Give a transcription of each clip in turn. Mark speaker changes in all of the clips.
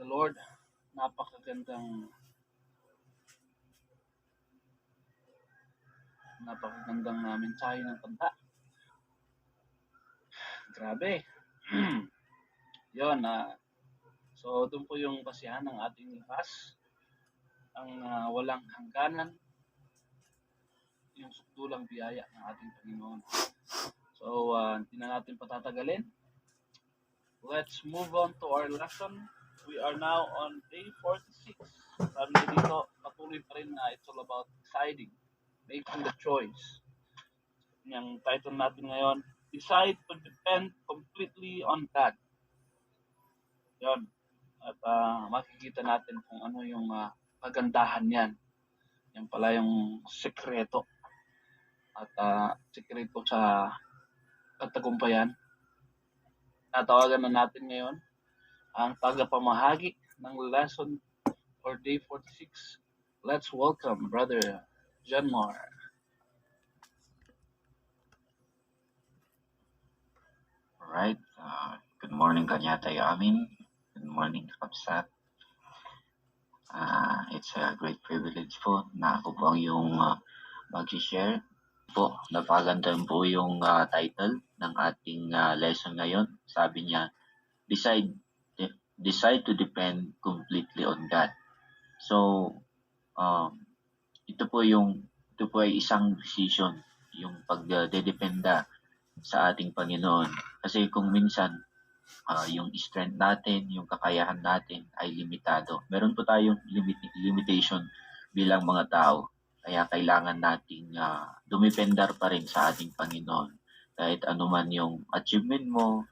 Speaker 1: The Lord, napakagandang mensahe ng kanta. Grabe. Yun, so doon po yung kasiyahan ng ating likas, ang walang hangganan, yung sukdulang biyaya ng ating Panginoon. So, hindi na natin patatagalin. Let's move on to our lesson. We are now on day 46. Sabi ko dito, patuloy pa rin na it's all about deciding, making the choice. Yung title natin ngayon, Decide to Depend Completely on God. Yun. At makikita natin kung ano yung kagandahan yan. Yan pala yung sekreto. At sekreto sa katagumpayan. Natawagan na natin ngayon ang tagapamahagi ng lesson for day 46. Let's welcome Brother John Moore.
Speaker 2: Alright, good morning kanya tayo amin. Good morning Kapsat. It's a great privilege po na ako po ang yung mag-share po. Napaganda po yung title ng ating lesson ngayon. Sabi niya, decide to depend completely on God. So, ito po ay isang decision, yung pagdedependa sa ating Panginoon. Kasi kung minsan, yung strength natin, yung kakayahan natin ay limitado. Meron po tayong limitation bilang mga tao. Kaya kailangan nating dumipendar pa rin sa ating Panginoon. Kahit anuman yung achievement mo,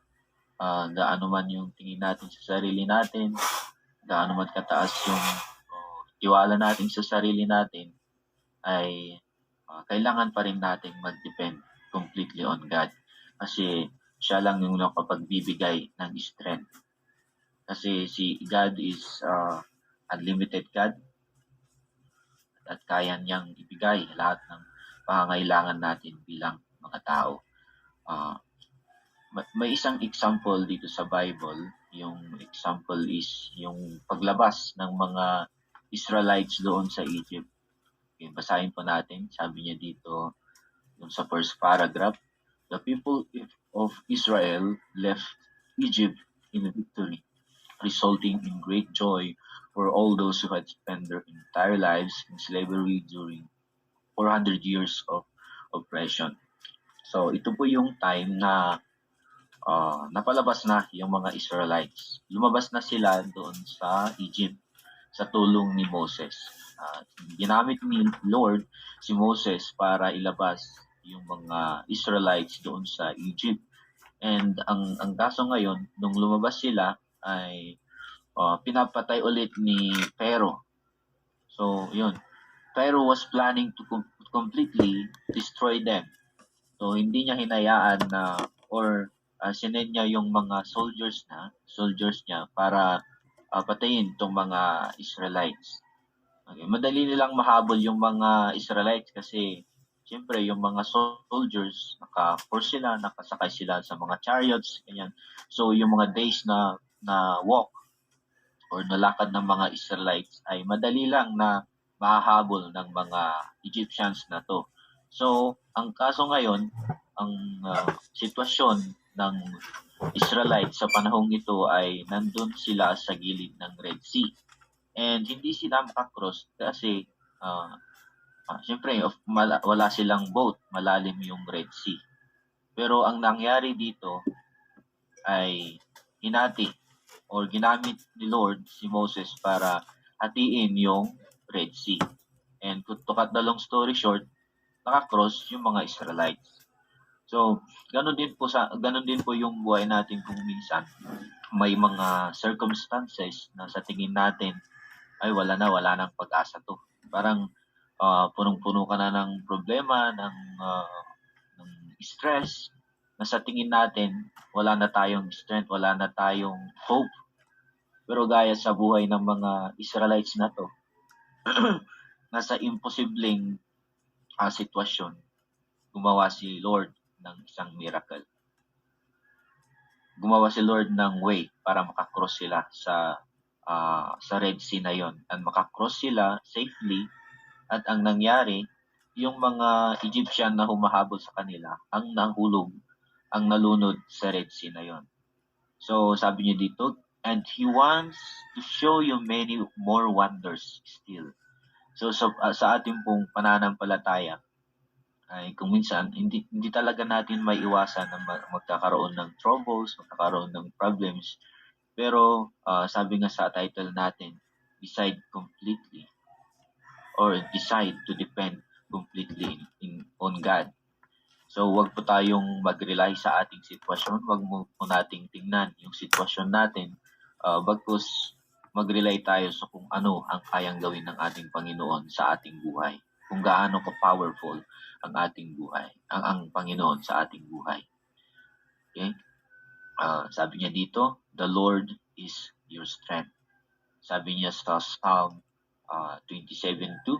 Speaker 2: gaano man yung tingin natin sa sarili natin, gaano man kataas yung tiwala natin sa sarili natin, ay kailangan pa rin natin mag-depend completely on God. Kasi siya lang yung nakapagbibigay ng strength. Kasi si God is unlimited God at kaya niyang ibigay lahat ng pangangailangan natin bilang mga tao. May isang example dito sa Bible. Yung example is yung paglabas ng mga Israelites doon sa Egypt. Okay, basahin po natin. Sabi niya dito, yung sa first paragraph, the people of Israel left Egypt in victory, resulting in great joy for all those who had spent their entire lives in slavery during 400 years of oppression. So ito po yung time na napalabas na yung mga Israelites. Lumabas na sila doon sa Egypt sa tulong ni Moses. Ginamit ni Lord si Moses para ilabas yung mga Israelites doon sa Egypt. And ang kaso ngayon, nung lumabas sila, ay pinapatay ulit ni Pharaoh. So, yun. Pharaoh was planning to completely destroy them. So, hindi niya hinayaan na sinend niya yung mga soldiers niya para patayin itong mga Israelites. Okay. Madali nilang mahabol yung mga Israelites kasi siyempre yung mga soldiers, naka-force sila, nakasakay sila sa mga chariots, ganyan. So yung mga days na walk or nalakad ng mga Israelites ay madali lang na mahahabol ng mga Egyptians na to. So ang kaso ngayon, ang sitwasyon ng Israelites sa panahong ito ay nandun sila sa gilid ng Red Sea. And hindi sila makakross kasi siyempre wala silang boat, malalim yung Red Sea. Pero ang nangyari dito ay ginamit ni Lord si Moses para hatiin yung Red Sea. And to cut the long story short, nakakross yung mga Israelites. So, ganun din po yung buhay natin kung minsan may mga circumstances na sa tingin natin ay wala nang pag-asa to. Parang punong-puno ka na ng problema, ng stress, na sa tingin natin wala na tayong strength, wala na tayong hope. Pero gaya sa buhay ng mga Israelites na to, nasa imposibleng sitwasyon, gumawa si Lord ng isang miracle. Gumawa si Lord ng way para makakross sila sa Red Sea na yon, at makakross sila safely. At ang nangyari, yung mga Egyptian na humahabol sa kanila ang nalunod sa Red Sea na yon. So sabi niya dito, and He wants to show you many more wonders still. So sa ating pong pananampalataya ay kung minsan hindi talaga natin may iwasan na magkakaroon ng troubles, magkakaroon ng problems. Pero sabi nga sa title natin, decide completely or decide to depend completely on God. So, wag po tayong mag-rely sa ating sitwasyon. Wag mo po nating tingnan yung sitwasyon natin. Bagkus mag-rely tayo sa kung ano ang kayang gawin ng ating Panginoon sa ating buhay. Kung gaano ka-powerful ang ating buhay, ang Panginoon sa ating buhay. Okay? Sabi niya dito, the Lord is your strength. Sabi niya sa Psalm 27:2.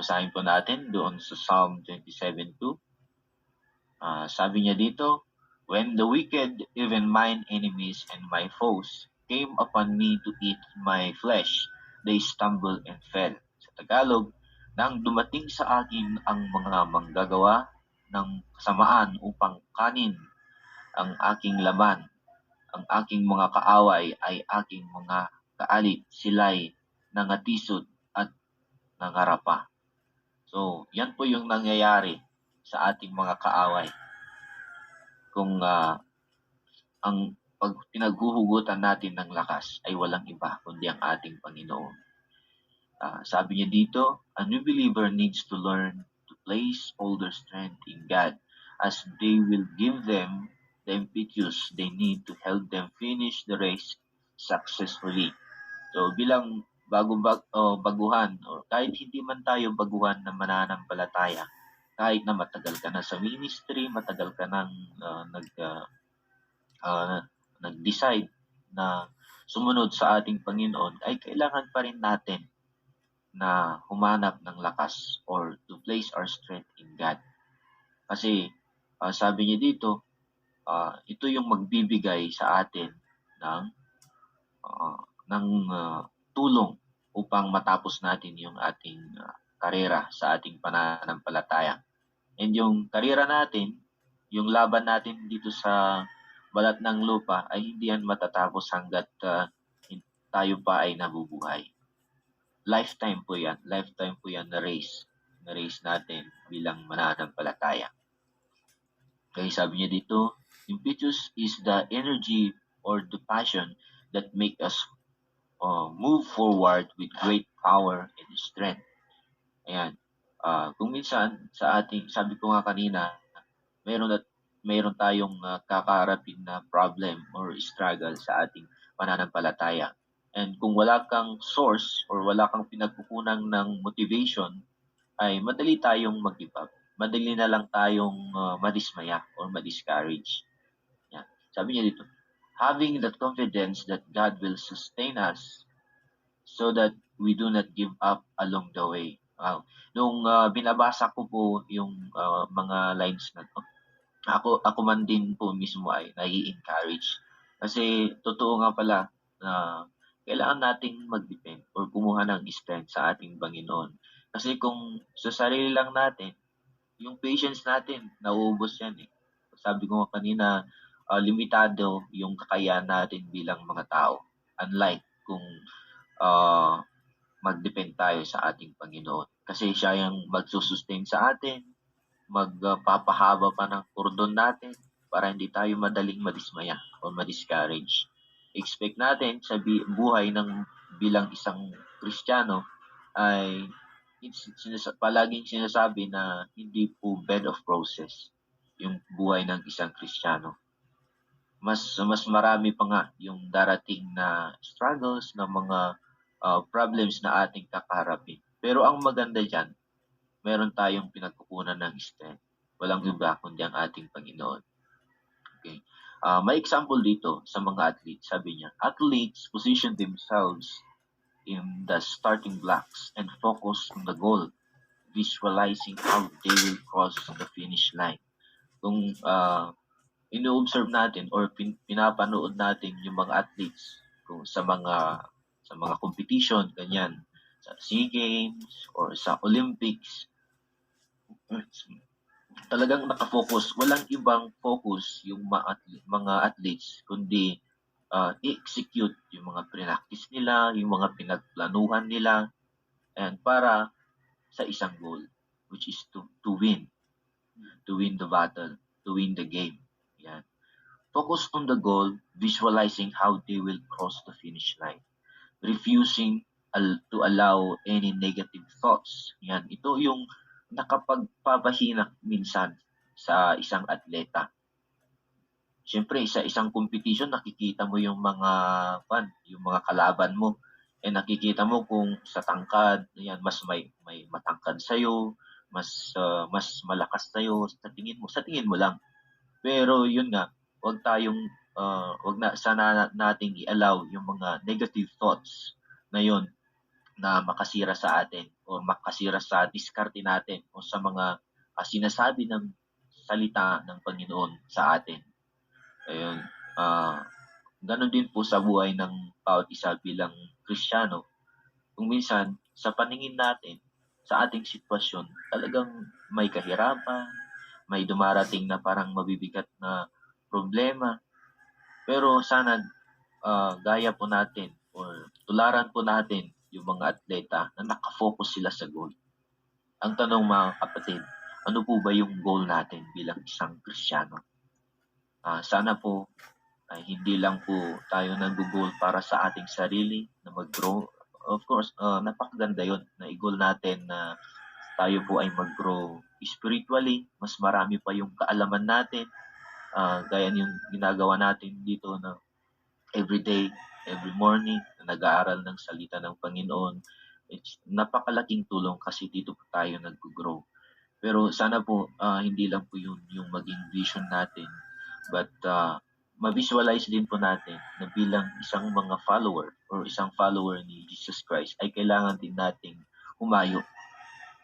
Speaker 2: Basahin po natin doon sa Psalm 27:2. Sabi niya dito, when the wicked, even mine enemies and my foes, came upon me to eat my flesh, they stumbled and fell. Sa Tagalog, nang dumating sa akin ang mga manggagawa ng kasamaan upang kanin ang aking laman, ang aking mga kaaway ay aking mga kaalit, sila'y nangatisod at nangarapa. So, yan po yung nangyayari sa ating mga kaaway. Kung ang pag pinaghuhugutan natin ng lakas ay walang iba kundi ang ating Panginoon. Sabi niya dito, a new believer needs to learn to place all their strength in God as they will give them the impetus they need to help them finish the race successfully. So bilang baguhan o kahit hindi man tayo baguhan na mananampalataya, kahit na matagal ka na sa ministry, matagal ka nang nag-decide na sumunod sa ating Panginoon, ay kailangan pa rin natin na humanap ng lakas or to place our strength in God. Kasi sabi niya dito, ito yung magbibigay sa atin ng tulong upang matapos natin yung ating karera sa ating pananampalataya. And yung karera natin, yung laban natin dito sa balat ng lupa ay hindi yan matatapos hanggat tayo pa ay nabubuhay. Lifetime po yan na race natin bilang mananampalataya. Kaya sabi niya dito, impetus is the energy or the passion that make us move forward with great power and strength. Ayan. Kung minsan sa ating, sabi ko nga kanina, mayroon tayong kakaharapin na problem or struggle sa ating pananampalataya. And kung wala kang source or wala kang pinagkukunan ng motivation, ay madali tayong mag-give up. Madali na lang tayong madismaya or madiscourage. Yan. Sabi niya dito, having that confidence that God will sustain us so that we do not give up along the way. Nung binabasa ko po yung mga lines na to, ako man din po mismo ay nai-encourage. Kasi totoo nga pala na kailangan nating mag-depend or kumuha ng strength sa ating Panginoon. Kasi kung sa sarili lang natin, yung patience natin, nauubos yan eh. Sabi ko nga kanina, limitado yung kakayahan natin bilang mga tao. Unlike kung mag-depend tayo sa ating Panginoon. Kasi siya yung magsusustain sa atin, magpapahaba pa ng kordon natin para hindi tayo madaling madismaya o madiscourage. Expect natin sa buhay ng bilang isang Kristiyano ay palaging sinasabi na hindi po bed of roses yung buhay ng isang Kristiyano. Mas marami pa nga yung darating na struggles, na mga problems na ating kakaharapin. Pero ang maganda dyan, meron tayong pinagkukunan ng strength. Walang iba kundi ang ating Panginoon. Okay. May example dito sa mga athletes. Sabi niya, athletes position themselves in the starting blocks and focus on the goal, visualizing how they will cross the finish line. Kung ino-observe natin or pinapanood natin yung mga athletes kung sa mga competition, ganyan, sa SEA Games or sa Olympics, talagang nakafocus. Walang ibang focus yung mga athletes, kundi i-execute yung mga practice nila, yung mga pinagplanuhan nila, and para sa isang goal, which is to win the battle, to win the game. Yan. Focus on the goal, visualizing how they will cross the finish line, refusing to allow any negative thoughts. Yan. Ito yung nakapagpapahina minsan sa isang atleta. Siyempre, sa isang competition, nakikita mo yung mga kalaban mo. Nakikita mo kung sa tangkad, yan, may matangkad sa'yo, mas malakas sa'yo, sa tingin mo lang. Pero yun nga, sana nating i-allow yung mga negative thoughts na yun na makasira sa atin o makasira sa diskarte natin o sa mga sinasabi ng salita ng Panginoon sa atin. Ayun. Ganon din po sa buhay ng bawat isa bilang Kristiyano. Kung minsan, sa paningin natin, sa ating sitwasyon, talagang may kahirapan, may dumarating na parang mabibigat na problema. Pero sana gaya po natin or tularan po natin yung mga atleta na nakafocus sila sa goal. Ang tanong mga kapatid, ano po ba yung goal natin bilang isang Kristiyano? Sana po ay hindi lang po tayo nag-goal para sa ating sarili na mag-grow. Of course, napakaganda yun na i-goal natin na tayo po ay mag-grow spiritually. Mas marami pa yung kaalaman natin. Gaya yung ginagawa natin dito na every day, every morning, na nag-aaral ng salita ng Panginoon. It's napakalaking tulong kasi dito po tayo nag-grow. Pero sana po hindi lang po yun yung maging vision natin. But ma-visualize din po natin na bilang isang mga follower or isang follower ni Jesus Christ ay kailangan din nating humayo,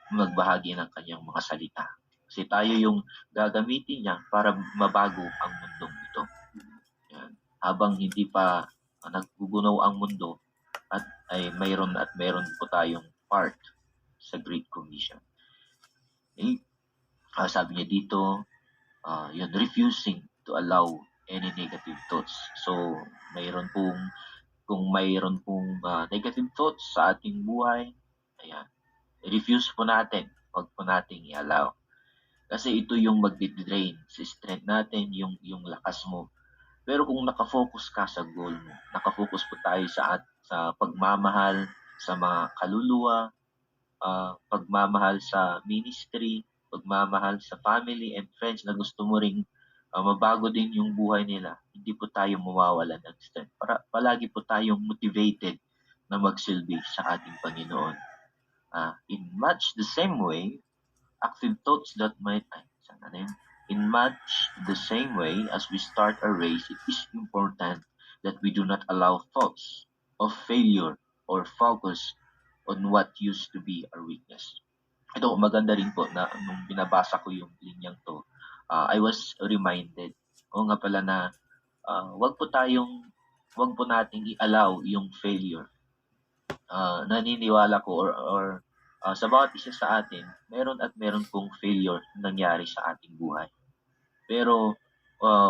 Speaker 2: magbahagi ng kanyang mga salita. Kasi tayo yung gagamitin niya para mabago ang mundong ito. Yan. Habang hindi pa naggugunaw ang mundo at mayroon po tayong part sa Great Commission. Sabi niya dito, yun, refusing to allow any negative thoughts. So, kung mayroon pong negative thoughts sa ating buhay, ayan, refuse po natin, wag po nating i-allow. Kasi ito yung magdi-drain sa strength natin, yung lakas mo. Pero kung nakafocus ka sa goal mo, nakafocus po tayo sa pagmamahal sa mga kaluluwa, pagmamahal sa ministry, pagmamahal sa family and friends na gusto mo ring mabago din yung buhay nila, hindi po tayo mawawalan ng strength. Palagi po tayong motivated na magsilbi sa ating Panginoon. In much the same way, active thoughts that in much the same way as we start a race, it is important that we do not allow thoughts of failure or focus on what used to be our weakness. Ito, maganda rin po na nung binabasa ko yung linyang to, I was reminded, nga pala na wag po nating i-allow yung failure. Naniniwala ko or sa bawat isa sa atin, meron pong failure nangyari sa ating buhay. Pero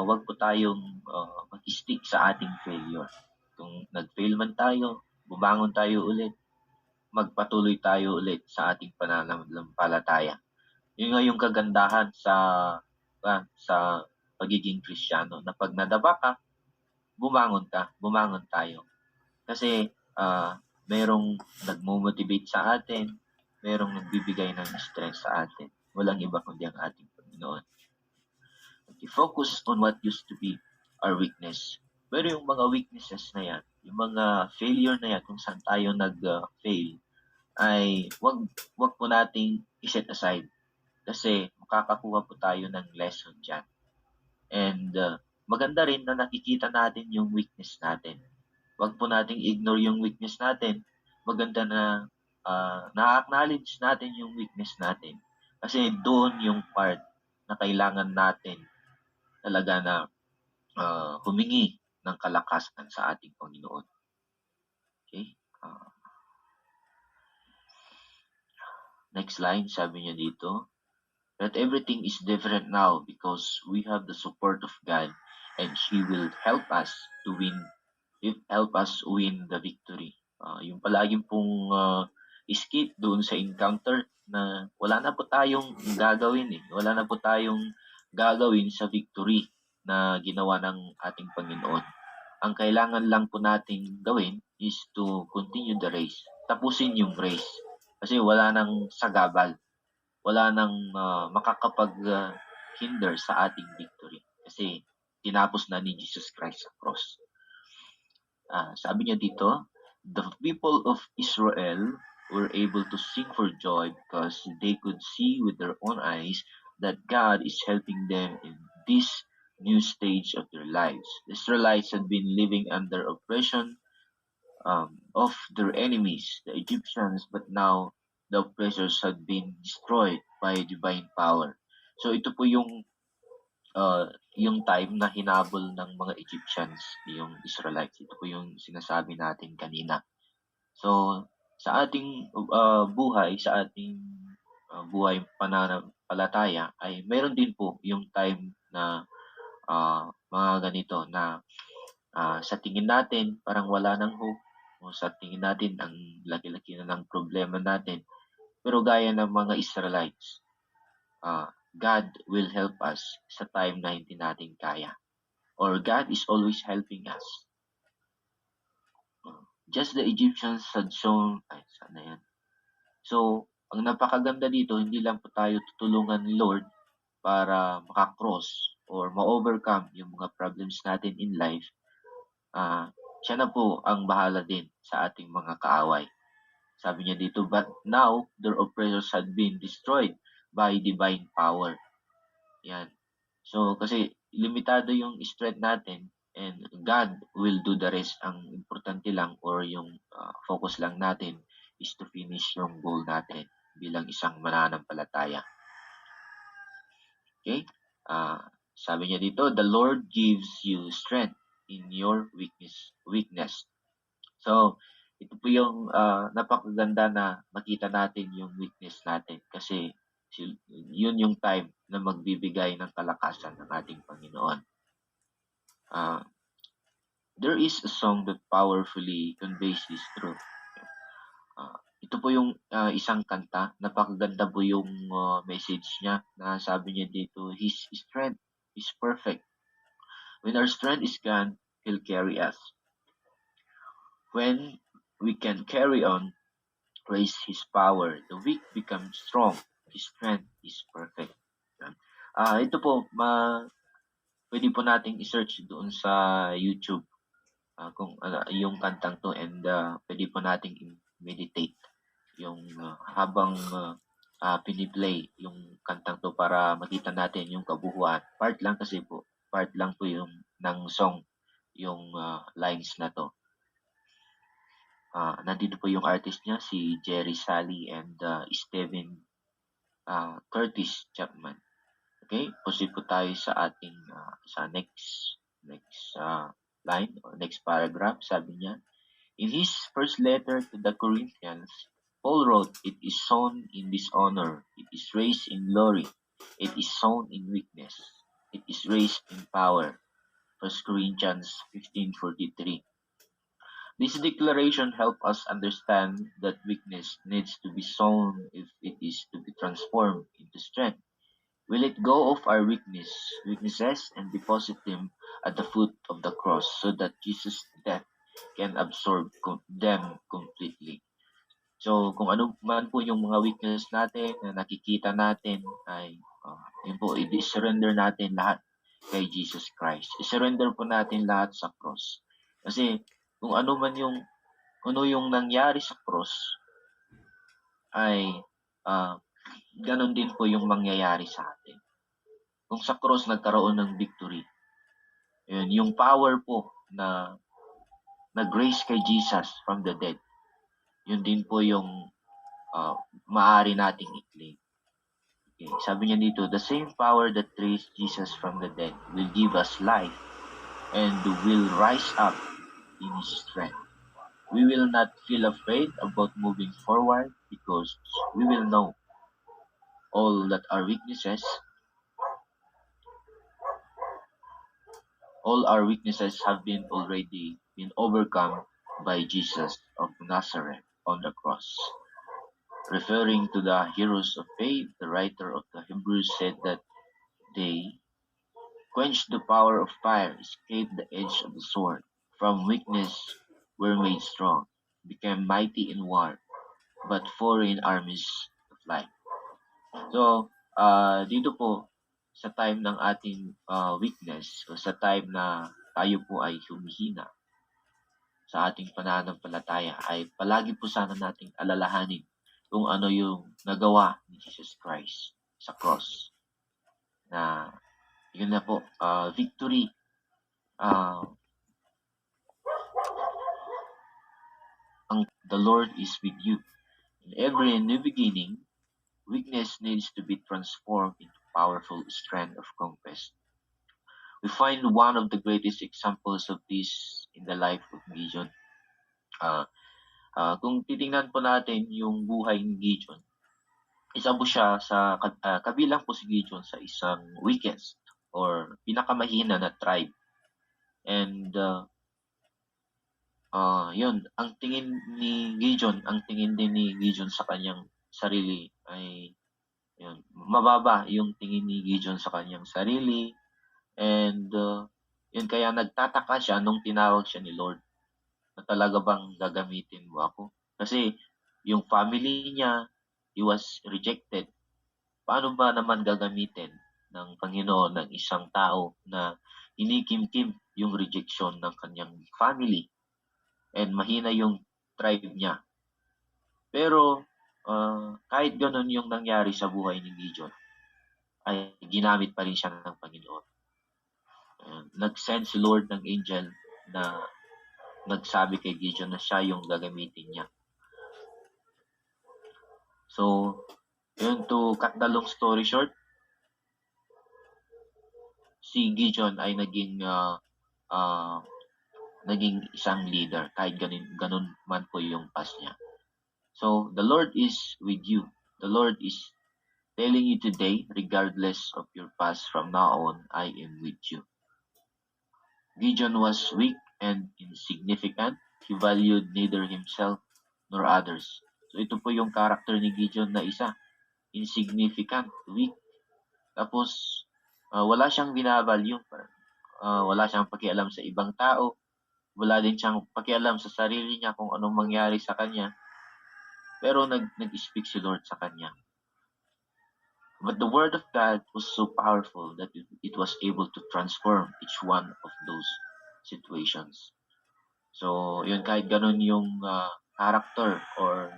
Speaker 2: wag po tayong mag-stick sa ating failure. Kung nag-fail man tayo, bumangon tayo ulit, magpatuloy tayo ulit sa ating pananampalataya. Yun nga yung kagandahan sa pagiging Kristiyano, na pag nadaba ka, bumangon tayo. Kasi merong nagmo-motivate sa atin, merong nagbibigay ng strength sa atin. Walang iba kundi ang ating Panginoon. Okay, focus on what used to be our weakness. Pero yung mga weaknesses na yan, yung mga failure na yan, kung saan tayo nag-fail, ay wag po nating i-set aside. Kasi makakakuha po tayo ng lesson dyan. And maganda rin na nakikita natin yung weakness natin. Wag po nating ignore yung weakness natin. Maganda na na-acknowledge natin yung weakness natin. Kasi doon yung part na kailangan natin talaga na humingi ng kalakasan sa ating Panginoon. Okay? Next line, sabi niya dito, that everything is different now because we have the support of God and He will help us win the victory. Yung palaging pong skip doon sa encounter na wala na po tayong gagawin. Wala na po tayong gagawin sa victory na ginawa ng ating Panginoon. Ang kailangan lang po nating gawin is to continue the race. Tapusin yung race. Kasi wala nang sagabal. Wala nang maghinder sa ating victory. Kasi tinapos na ni Jesus Christ sa cross. Sabi niya dito, the people of Israel were able to sing for joy because they could see with their own eyes that God is helping them in this new stage of their lives. The Israelites had been living under oppression of their enemies, the Egyptians, but now the oppressors had been destroyed by divine power. So ito po yung time na hinabol ng mga Egyptians, yung Israelites. Ito po yung sinasabi natin kanina. So, sa ating buhay, sa ating buhay pananampalataya, ay meron din po yung time na mga ganito na sa tingin natin parang wala nang hope, o sa tingin natin ang laki-laki na ng problema natin. Pero gaya ng mga Israelites, God will help us sa time na hindi natin kaya. Or God is always helping us. Just the Egyptians had shown, sana yan. So, ang napakaganda dito, hindi lang po tayo tutulungan ni Lord para makakross or ma-overcome yung mga problems natin in life. Siya na po ang bahala din sa ating mga kaaway. Sabi niya dito, but now their oppressors had been destroyed by divine power. Yan. So, kasi limitado yung strength natin and God will do the rest. Ang importante lang or yung focus lang natin is to finish yung goal natin bilang isang mananampalataya. Okay? Sabi niya dito, the Lord gives you strength in your weakness. So, ito po yung napakaganda na makita natin yung weakness natin kasi yun yung time na magbibigay ng kalakasan ng ating Panginoon. There is a song that powerfully conveys this truth. Ito po yung isang kanta. Napakaganda po yung message niya na sabi niya dito, His strength is perfect. When our strength is gone, He'll carry us. When we can carry on, praise His power. The weak become strong. His strength is perfect. Ito po, pwede po nating i-search doon sa YouTube kung yung kantang to and pwede po nating i-meditate yung habang piniplay yung kantang to para makita natin yung kabuuan. Part lang po yung ng song, yung lines na to. Nandito po yung artist niya, si Jerry Sally and Steven Curtis Chapman. Okay, proceed po tayo sa ating sa next line or next paragraph. Sabi niya, in his first letter to the Corinthians, Paul wrote, it is sown in dishonor, it is raised in glory, it is sown in weakness, it is raised in power. 1 Corinthians 15:43. This declaration helps us understand that weakness needs to be sown if it is to be transformed into strength. We let go of our weaknesses and deposit them at the foot of the cross so that Jesus' death can absorb them completely. So, kung ano man po yung mga weakness natin na nakikita natin ay yun po, i-surrender natin lahat kay Jesus Christ. I-surrender po natin lahat sa cross. Kasi kung ano yung nangyari sa cross ay ganon din po yung mangyayari sa atin. Kung sa cross nagkaroon ng victory, yun, yung power po na grace kay Jesus from the dead, yun din po yung maaari nating i-claim. Okay, sabi niya dito, the same power that raised Jesus from the dead will give us life and will rise up in His strength. We will not feel afraid about moving forward because we will know all our weaknesses have been already been overcome by Jesus of Nazareth on the cross. Referring to the heroes of faith, the writer of the Hebrews said that they quenched the power of fire, escaped the edge of the sword, from weakness were made strong, became mighty in war, but foreign armies to fly. So, dito po, sa time ng ating weakness o sa time na tayo po ay humihina sa ating pananampalataya, ay palagi po sana nating alalahanin kung ano yung nagawa ni Jesus Christ sa cross. Na yun na po, victory. The Lord is with you. In every new beginning, weakness needs to be transformed into powerful strength of conquest. We find one of the greatest examples of this in the life of Gideon. Kung titingnan po natin yung buhay ni Gideon, isa po siya sa kabilang po si Gideon sa isang weakest or pinakamahina na tribe. And yun, ang tingin din ni Gideon sa kanyang sarili ay yun, mababa yung tingin ni Gideon sa kanyang sarili. And yun, kaya nagtataka siya nung tinawag siya ni Lord na talaga bang gagamitin mo ako? Kasi yung family niya, he was rejected. Paano ba naman gagamitin ng Panginoon ng isang tao na inikimkim yung rejection ng kanyang family and mahina yung tribe niya? Pero kahit ganun yung nangyari sa buhay ni Gideon, ay ginamit pa rin siya ng Panginoon. Nag-send si Lord ng angel na nagsabi kay Gideon na siya yung gagamitin niya. So, yun, to cut the long story short, si Gideon ay naging isang leader kahit ganun man po yung past niya. So, the Lord is with you. The Lord is telling you today, regardless of your past, from now on, I am with you. Gideon was weak and insignificant. He valued neither himself nor others. So ito po yung character ni Gideon na isa. Insignificant, weak. Tapos wala siyang binavalue. Wala siyang pakialam sa ibang tao. Wala din siyang pakialam sa sarili niya kung anong mangyari sa kanya. Pero nag-speak si Lord sa kanya. But the word of God was so powerful that it was able to transform each one of those situations. So, yun, kahit ganun yung character or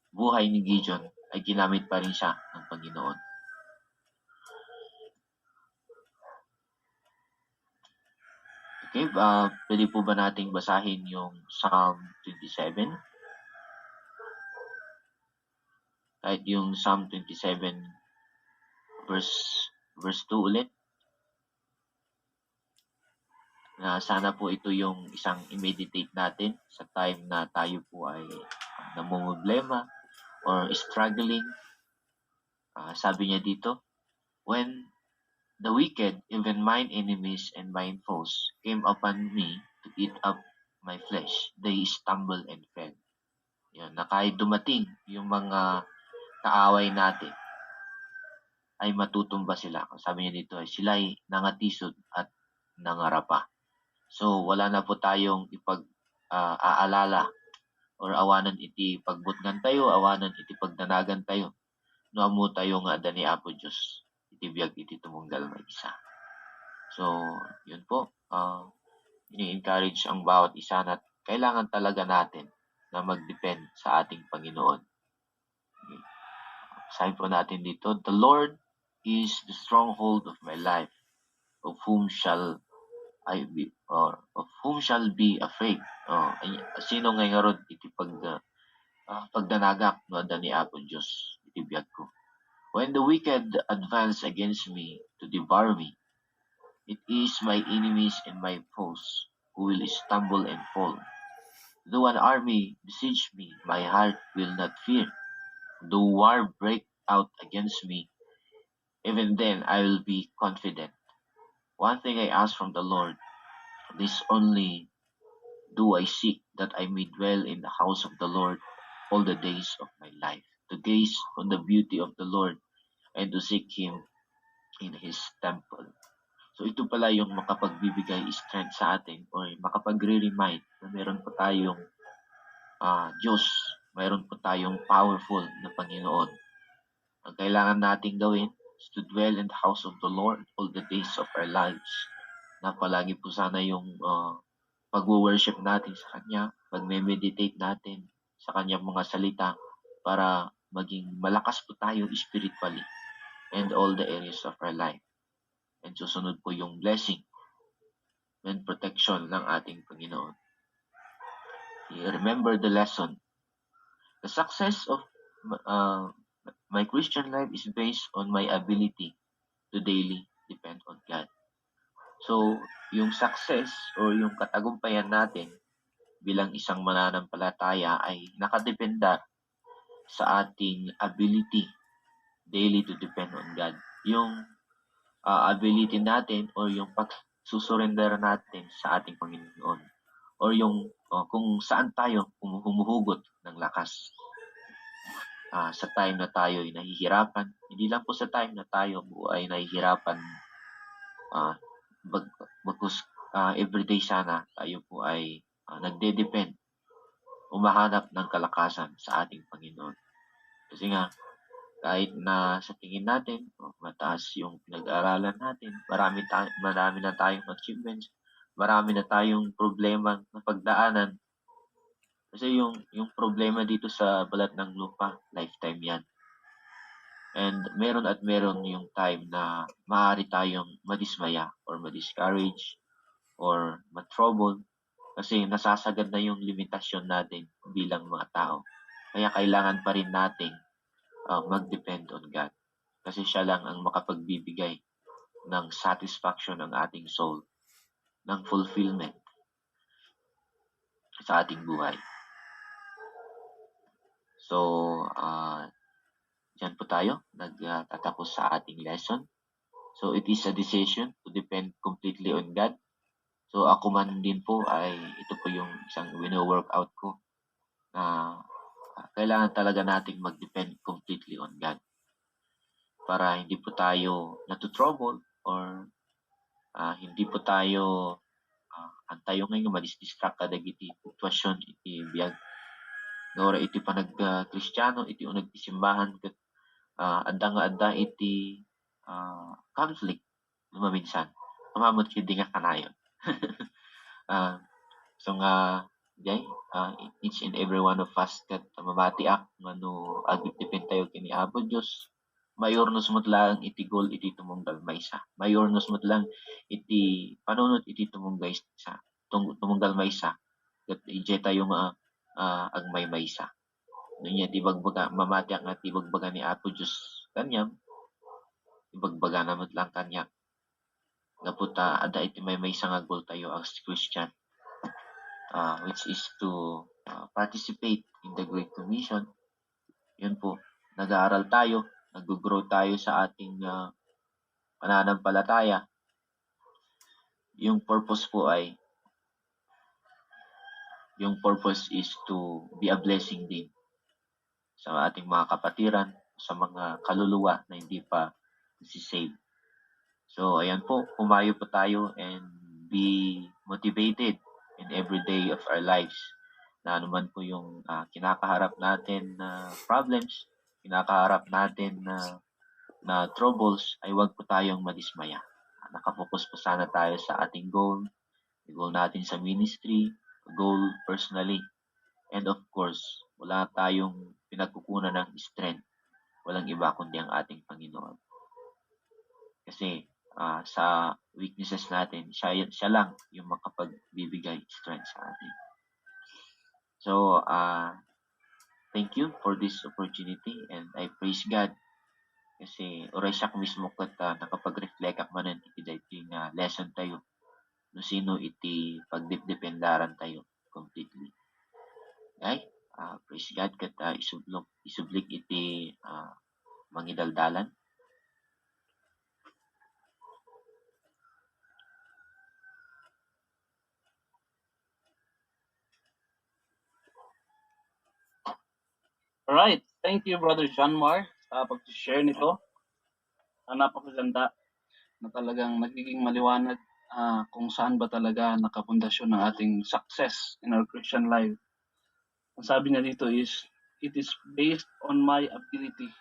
Speaker 2: buhay ni Gideon, ay ginamit pa rin siya ng Panginoon. Okay, pwede po ba nating basahin yung Psalm 27? Kahit yung Psalm 27 verse 2 ulit. Sana po ito yung isang i-meditate natin sa time na tayo po ay namumblema or struggling. Sabi niya dito, when the wicked, even mine enemies and mine foes, came upon me to eat up my flesh, they stumbled and fell. Yan, na kahit dumating yung mga kaaway natin, ay matutumba sila. Sabi niya dito, ay sila ay nangatisod at nangarapa. So, wala na po tayong ipag-aalala or awanan iti pagbutngan tayo, awanan iti pagdanagan tayo. No amo tayo nga dani Apo Diyos, iti biyag iti tumunggal may isa. So, yun po. Ini-encourage ang bawat isa na kailangan talaga natin na mag-depend sa ating Panginoon. Okay. Sabi po natin dito, the Lord is the stronghold of my life, of whom shall I be, or of whom shall be afraid? Sino ngay nga ron iti pagdanagak no dani Apo Diyos iti biyag ko. When the wicked advance against me to devour me, it is my enemies and my foes who will stumble and fall. Though an army besiege me, my heart will not fear. Though war break out against me, even then I will be confident. One thing I ask from the Lord, this only do I seek, that I may dwell in the house of the Lord all the days of my life, to gaze on the beauty of the Lord and to seek Him in His temple. So ito pala yung makapagbibigay strength sa atin or makapagre-remind na meron po tayong Diyos, meron po tayong powerful na Panginoon. Ang kailangan nating gawin is to dwell in the house of the Lord all the days of our lives. Na palagi po sana yung pag-worship natin sa Kanya, pag-meditate natin sa Kanyang mga salita para maging malakas po tayo spiritually and all the areas of our life. And susunod po yung blessing and protection ng ating Panginoon. Remember the lesson. The success of my Christian life is based on my ability to daily depend on God. So, yung success or yung katagumpayan natin bilang isang mananampalataya ay nakadependa sa ating ability daily to depend on God. Yung ability natin or yung pagsusurrender natin sa ating Panginoon or yung kung saan tayo humuhugot ng lakas. Sa time na tayo ay nahihirapan, hindi lang po sa time na tayo ay nahihirapan, everyday sana tayo po ay nagde-depend, umahanap ng kalakasan sa ating Panginoon. Kasi nga, kahit na sa tingin natin, mataas yung pinag-aaralan natin, marami na tayong achievements, marami na tayong problema na pagdaanan. Kasi yung problema dito sa balat ng lupa, lifetime yan. And meron yung time na maaari tayong madismaya or madiscourage or matrouble kasi nasasagad na yung limitasyon natin bilang mga tao. Kaya kailangan pa rin nating mag-depend on God. Kasi siya lang ang makapagbibigay ng satisfaction ng ating soul, ng fulfillment sa ating buhay. So, dyan po tayo, nagtatapos sa ating lesson. So, it is a decision to depend completely on God. So, ako man din po ay ito po yung isang wino-workout ko na kailangan talaga nating mag-depend completely on God para hindi po tayo natutrouble or hindi po tayo antayo ngayon madis-distract kada iti situasyon iti biyag. Nora iti panag-Kristiyano, iti unag isimbahan ket adda iti conflict maminsan. Kamamot kidi nga kanayon. So nga each and every one of us ket mamatiak ngano agdipend tayo kini Apo Dios. Mayor no sumutlang iti goal iti tumunggal maysa. Mayor no sumutlang iti panunot iti tumunggal maysa. Tumunggal maysa. Ket ije tayo nga agmay maysa. Nunya ti bagbaga mamatiak nga ti bagbaga ni Apo Dios kanyam. Ibagbaga namat lang kanya. Gaputa ada iti maysa nga goal tayo as Christian. Which is to participate in the Great Commission. Yun po, nag-aaral tayo, nag-grow tayo sa ating pananampalataya. Yung purpose is to be a blessing din sa ating mga kapatiran, sa mga kaluluwa na hindi pa save. So, ayan po, kumayo po tayo and be motivated in every day of our lives. Na anuman po yung kinakaharap natin na problems, kinakaharap natin na troubles, ay huwag po tayong madismaya. Nakapokus po sana tayo sa ating goal natin sa ministry, goal personally. And of course, wala tayong pinagkukunan ng strength. Walang iba kundi ang ating Panginoon. Kasi sa weaknesses natin, siya lang yung makapagbibigay strength sa atin. So, thank you for this opportunity and I praise God kasi oray siya mismo kat nakapag-reflect ak manan iti dahiting lesson tayo no sino iti pagdependaran tayo completely. Okay? Praise God kat isublik iti mangidaldalan.
Speaker 1: Alright, thank you Brother John Mar sa pag-share nito. Napakaganda na talagang nagiging maliwanag kung saan ba talaga nakapundasyon ng ating success in our Christian life. Ang sabi niya dito is, it is based on my ability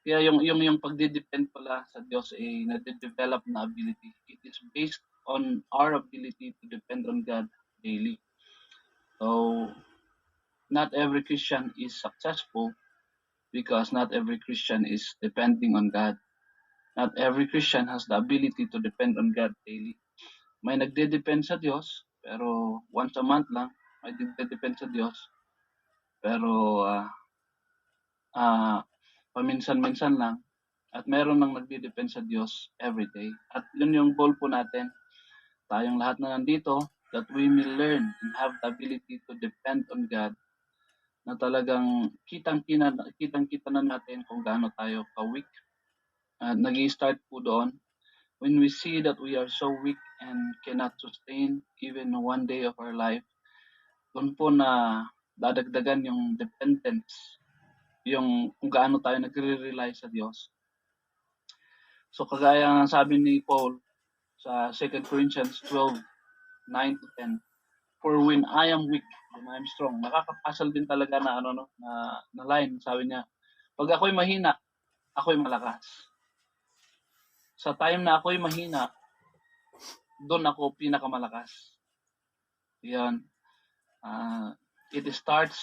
Speaker 1: Kaya yung pagde-depend pala sa Diyos ay nade-develop na ability. It is based on our ability to depend on God daily. So, not every Christian is successful because not every Christian is depending on God. Not every Christian has the ability to depend on God daily. May nagde-depend sa Diyos, pero once a month lang. May nagde-depend sa Diyos, pero paminsan-minsan lang. At meron nang nagde-depend sa Diyos every day. At yun yung goal po natin. Tayong lahat na nandito, that we may learn and have the ability to depend on God, na talagang kitang-kita na natin kung gaano tayo ka-weak. Nag-i-start po doon when we see that we are so weak and cannot sustain even one day of our life. Doon po na dadagdagan yung dependence, yung kung gaano tayo nagre-rely sa Diyos. So kagaya ng sabi ni Paul sa 2 Corinthians 12:9 to 10, for when I am weak, when I am strong. Nakakapasal din talaga na na line, sabi niya. Pag ako'y mahina, ako'y malakas. Sa time na ako'y mahina, doon ako pinakamalakas. Yan. It starts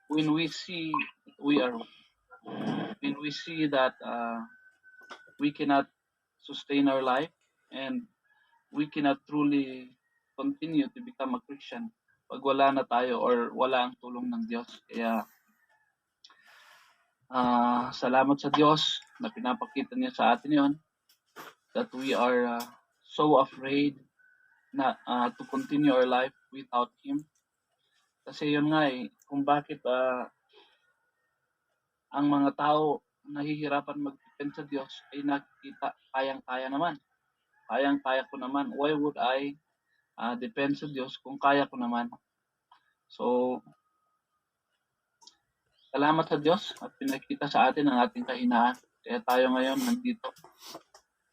Speaker 1: when we see when we see that we cannot sustain our life and we cannot truly continue to become a Christian pag wala na tayo or wala ang tulong ng Diyos. Kaya salamat sa Diyos na pinapakita niya sa atin yon, that we are so afraid na to continue our life without Him. Kasi yun nga kung bakit ang mga tao nahihirapan mag-depend sa Diyos ay nakikita kayang-kaya naman. Kayang-kaya ko naman. Why would I depend sa Diyos kung kaya ko naman? So, salamat sa Diyos at pinakita sa atin ang ating kahinaan. Kaya tayo ngayon nandito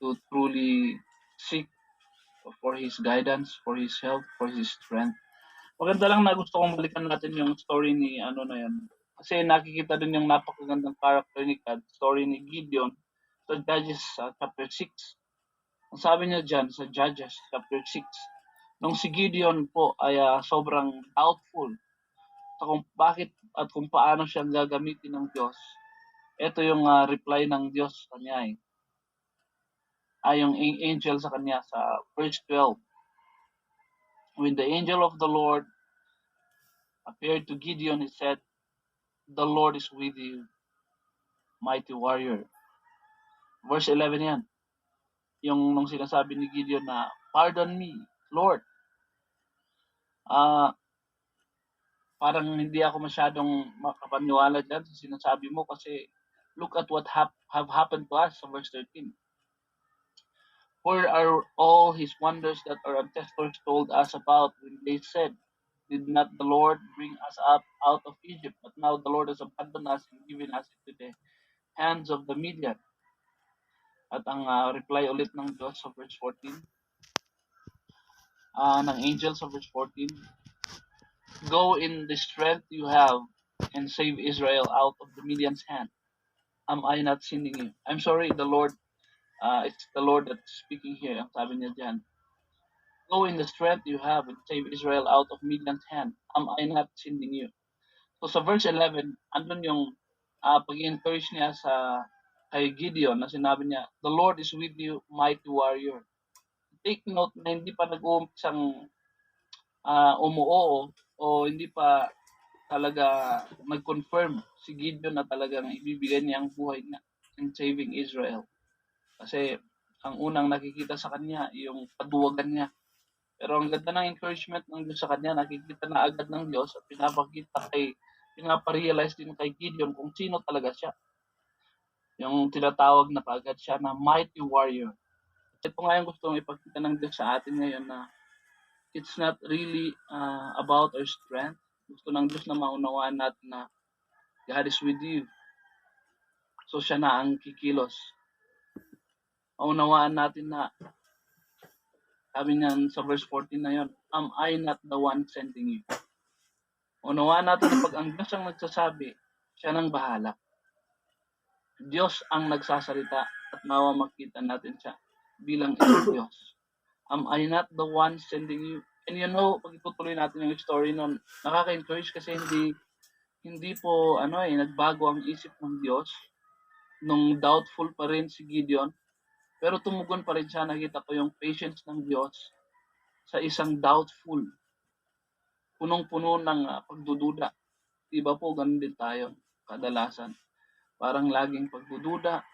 Speaker 1: to truly seek for His guidance, for His help, for His strength. Maganda lang na gusto kong balikan natin yung story ni na yan. Kasi nakikita din yung napakagandang character ni God, story ni Gideon sa Judges chapter 6. Ang sabi niya dyan sa Judges chapter 6, nung si Gideon po ay sobrang doubtful sa kung bakit at kung paano siya gagamitin ng Diyos. Ito yung reply ng Diyos sa kanya yung angel sa kanya sa verse 12. When the angel of the Lord appeared to Gideon, he said, "The Lord is with you, mighty warrior." Verse 11 yan. Yung nung sinasabi ni Gideon na, "Pardon me, Lord." Parang hindi ako masyadong makapaniwala dyan sa sinasabi mo kasi look at what have happened to us sa verse 13. Where are all His wonders that our ancestors told us about when they said, "Did not the Lord bring us up out of Egypt? But now the Lord has abandoned us and given us into the hands of the Midian." At ang reply ulit ng Diyos sa verse 14, ng angel sa verse 14, "Go in the strength you have and save Israel out of the Midian's hand. Am I not sending you?" I'm sorry, the Lord, it's the Lord that's speaking here. Ang sabi niya dyan, "Go in the strength you have and save Israel out of Midian's hand. Am I not sending you?" So sa verse 11, andun yung pag-encourage niya kay Gideon na sinabi niya, "The Lord is with you, mighty warrior." Take note na hindi pa nag-uumpisang umuoo o hindi pa talaga mag-confirm si Gideon na talagang ibibigay niya ang buhay niya in saving Israel. Kasi ang unang nakikita sa kanya, yung kaduwagan niya. Pero ang ganda ng encouragement ng Diyos sa kanya, nakikita na agad ng Diyos at pinaparealize din kay Gideon kung sino talaga siya. Yung tinatawag na kaagad siya na mighty warrior. Ito nga yung gusto ipagkita ng Diyos sa atin ngayon na it's not really about our strength. Gusto ng Diyos na maunawaan natin na God is with you. So siya na ang kikilos. Maunawaan natin na sabi niyan sa verse 14 na yon, "Am I not the one sending you?" Unawaan natin na pag ang Diyos ang nagsasabi, siya nang bahala. Diyos ang nagsasalita at nawa makita natin siya bilang isang Diyos. Am I not the one sending you? And you know, pag itutuloy natin yung story nun, nakaka-encourage kasi hindi po nagbago ang isip ng Diyos nung doubtful pa rin si Gideon, pero tumugon pa rin siya. Nakita ko yung patience ng Diyos sa isang doubtful, punong-puno ng pagdududa. Diba po, ganun din tayo kadalasan. Parang laging pagdududa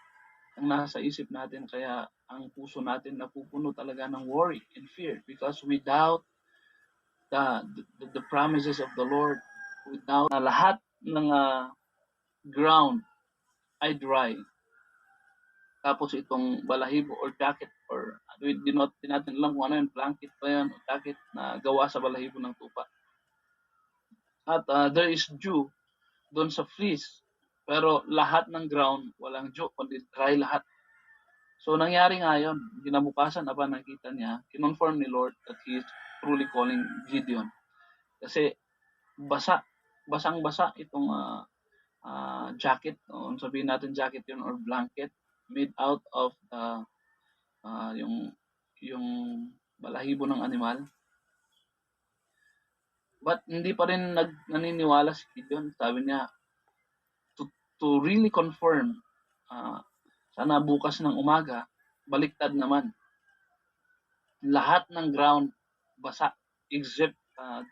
Speaker 1: ang nasa isip natin, kaya ang puso natin napupuno talaga ng worry and fear because we doubt the promises of the Lord. We doubt na lahat ng ground ay dry. Tapos itong balahibo or jacket or di natin alam kung ano yung blanket pa yan o jacket na gawa sa balahibo ng tupa. At there is dew doon sa fleece, pero lahat ng ground walang dew, kundi dry lahat. So nangyari nga yun, kinabukasan aba nakita niya, kinonfirm ni Lord that He is truly calling Gideon. Kasi basang-basa itong jacket, o sabihin natin jacket yun or blanket, made out of yung balahibo ng animal. But hindi pa rin naniniwala si Gideon. Sabi niya, to really confirm, sana bukas ng umaga, baliktad naman. Lahat ng ground basa, except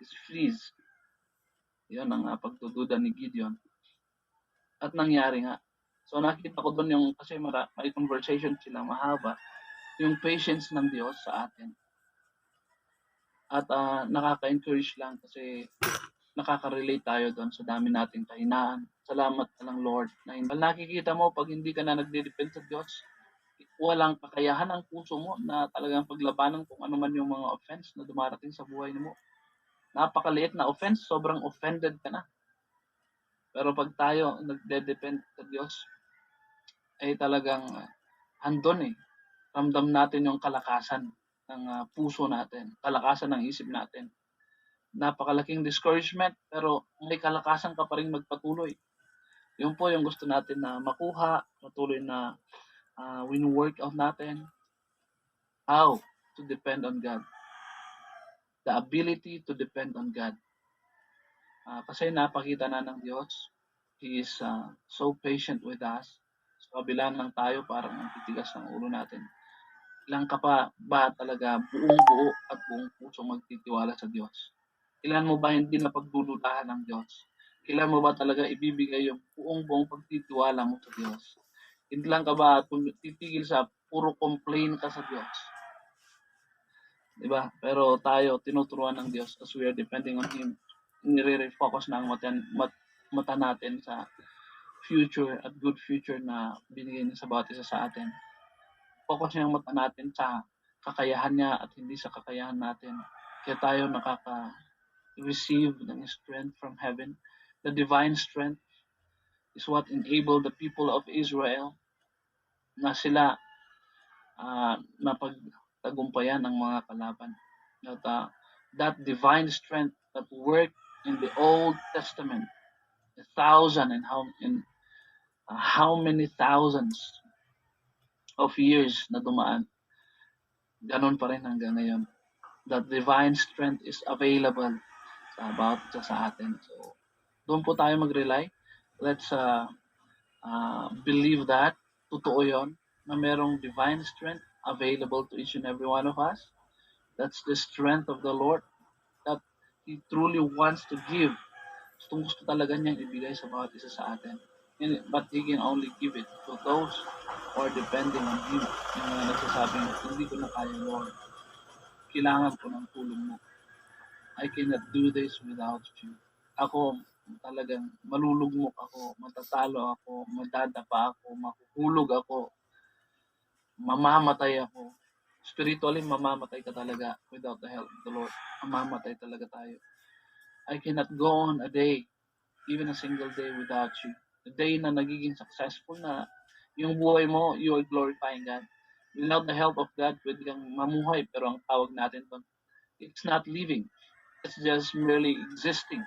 Speaker 1: this fleece. Yun ang pagdududa ni Gideon. At nangyari nga. So nakita ko doon yung, kasi may conversation sila mahaba, yung patience ng Diyos sa atin. At nakaka-encourage lang kasi nakaka-relate tayo doon sa dami nating kahinaan. Salamat na lang Lord. Na nakikita mo pag hindi ka na nagde-depend sa Diyos, walang kakayahan ang puso mo na talagang paglabanan kung ano man yung mga offense na dumarating sa buhay mo. Napakaliit na offense, sobrang offended ka na. Pero pag tayo nagde-depend sa Diyos, ay talagang andon Ramdam natin yung kalakasan ng puso natin, kalakasan ng isip natin. Napakalaking discouragement, pero may kalakasan ka pa rin magpatuloy. Yun po yung gusto natin na makuha, patuloy na win-work out natin. How to depend on God. The ability to depend on God. Kasi napakita na ng Diyos, He is so patient with us. Sa kabila lang tayo, parang ang titigas ng ulo natin. Ilan ka pa ba talaga buong-buo at buong puso magtitiwala sa Diyos? Ilan mo ba hindi na pagdudutahan ng Diyos? Ilan mo ba talaga ibibigay yung buong-buong pagtitiwala mo sa Diyos? Hindi lang ka ba titigil sa puro complain ka sa Diyos? Diba? Pero tayo, tinuturuan ng Diyos as we are depending on Him. Nire-refocus na ang mata natin sa future at good future na binigay niya sa bawat isa sa atin. Focus niya ang mata natin sa kakayahan niya at hindi sa kakayahan natin. Kaya tayo receive ng strength from heaven. The divine strength is what enabled the people of Israel na sila napagtagumpayan ng mga kalaban. That divine strength that worked in the Old Testament, 1,000 and how many thousands of years na dumaan, ganun pa rin hanggang ngayon. That divine strength is available sa atin. So, doon po tayo mag-rely. Let's believe that. Totoo yun, na merong divine strength available to each and every one of us. That's the strength of the Lord that He truly wants to give. Gusto talaga niyang ibigay sa bawat isa sa atin. But He can only give it to those who are depending on Him. Yung mga nagsasabing, hindi ko na kaya, Lord. Kailangan ko ng tulong mo. I cannot do this without you. Ako, talagang malulugmok ako, matatalo ako, madadapa ako, mahuhulog ako, mamamatay ako. Spiritually, mamamatay ka talaga without the help of the Lord. Mamamatay talaga tayo. I cannot go on a day, even a single day without you. A day na nagiging successful na yung buhay mo, you are glorifying God. Without the help of God, pwede kang mamuhay, pero ang tawag natin doon, it's not living. It's just merely existing.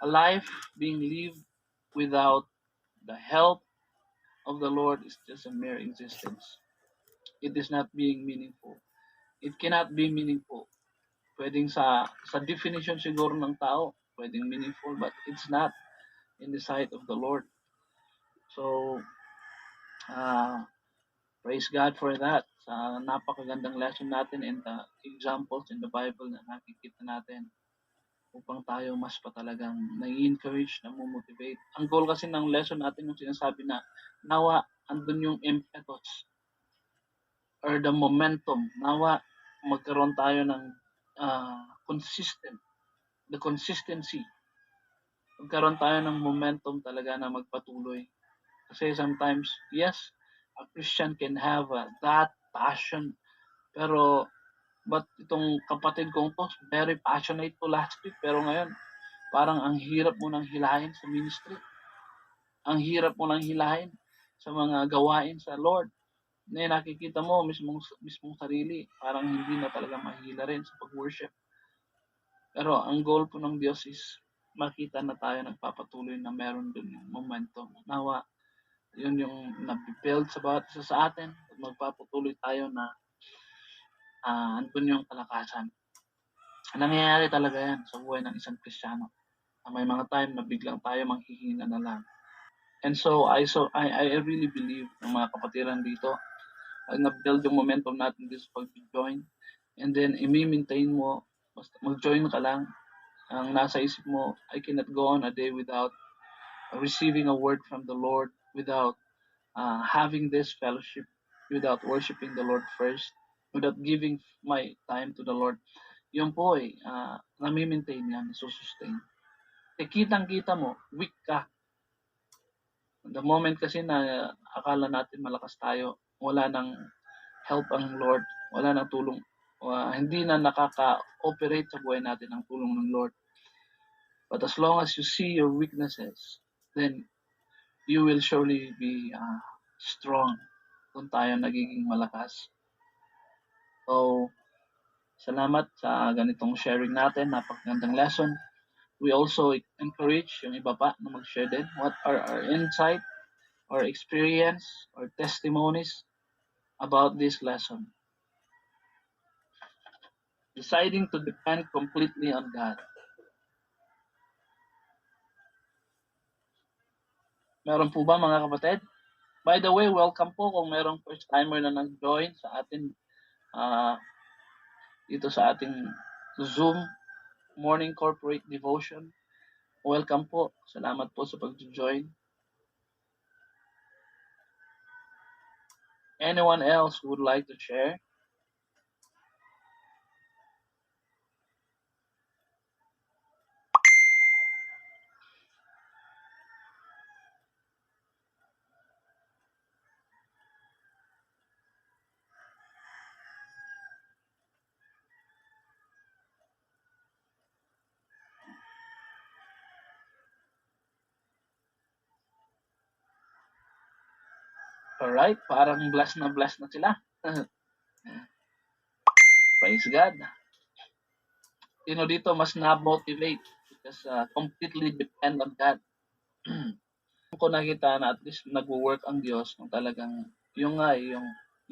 Speaker 1: A life being lived without the help of the Lord is just a mere existence. It is not being meaningful. It cannot be meaningful. Pwedeng sa definition siguro ng tao, pwedeng meaningful, but it's not in the sight of the Lord. So, praise God for that. Sa napakagandang lesson natin and the examples in the Bible na nakikita natin upang tayo mas pa talagang nai-encourage, na-motivate. Ang goal kasi ng lesson natin yung sinasabi na nawa andun yung impetus or the momentum. Nawa magkaroon tayo ng the consistency. Magkaroon tayo ng momentum talaga na magpatuloy. Kasi sometimes, yes, a Christian can have that passion. Pero, but itong kapatid kong to, very passionate to last week. Pero ngayon, parang ang hirap mo nang hilahin sa ministry. Ang hirap mo nang hilahin sa mga gawain sa Lord. Na nakikita mo mismong sarili, parang hindi na talaga mahila rin sa pag-worship. Pero ang goal po ng Diyos is makita na tayo nagpapatuloy na meron dun yung momentum. Nawa, yun yung napibuild sa bawat isa sa atin at magpapatuloy tayo na andun yung kalakasan. Nangyayari talaga yan sa buhay ng isang Kristiyano. May mga time na biglang tayo manghihina na lang. And so I really believe ng mga kapatiran dito, na-build yung momentum natin dito sa pag-join. And then, i-maintain mo, basta mag-join ka lang. Ang nasa isip mo, I cannot go on a day without receiving a word from the Lord, without having this fellowship, without worshiping the Lord first, without giving my time to the Lord. Yun po nami-maintain yan, nasusustain. Kitang-kita mo, weak ka. The moment kasi na akala natin malakas tayo, wala nang help ang Lord, wala nang tulong, hindi na nakaka-operate sa buhay natin ang tulong ng Lord. But as long as you see your weaknesses, then you will surely be strong kung tayo nagiging malakas. So, salamat sa ganitong sharing natin, napakagandang lesson. We also encourage yung iba pa na mag-share din. What are our insight, or experience, or testimonies about this lesson? Deciding to depend completely on God. Meron po ba mga kapatid? By the way, welcome po kung merong first timer na nag-join sa atin dito sa ating Zoom Morning Corporate Devotion. Welcome po. Salamat po sa pag-join. Anyone else who would like to share? Alright, parang blessed na sila. Praise God. Dito mas na-motivate because completely depend on God. Ko nakita na at least nagwo-work ang Diyos kung talagang yung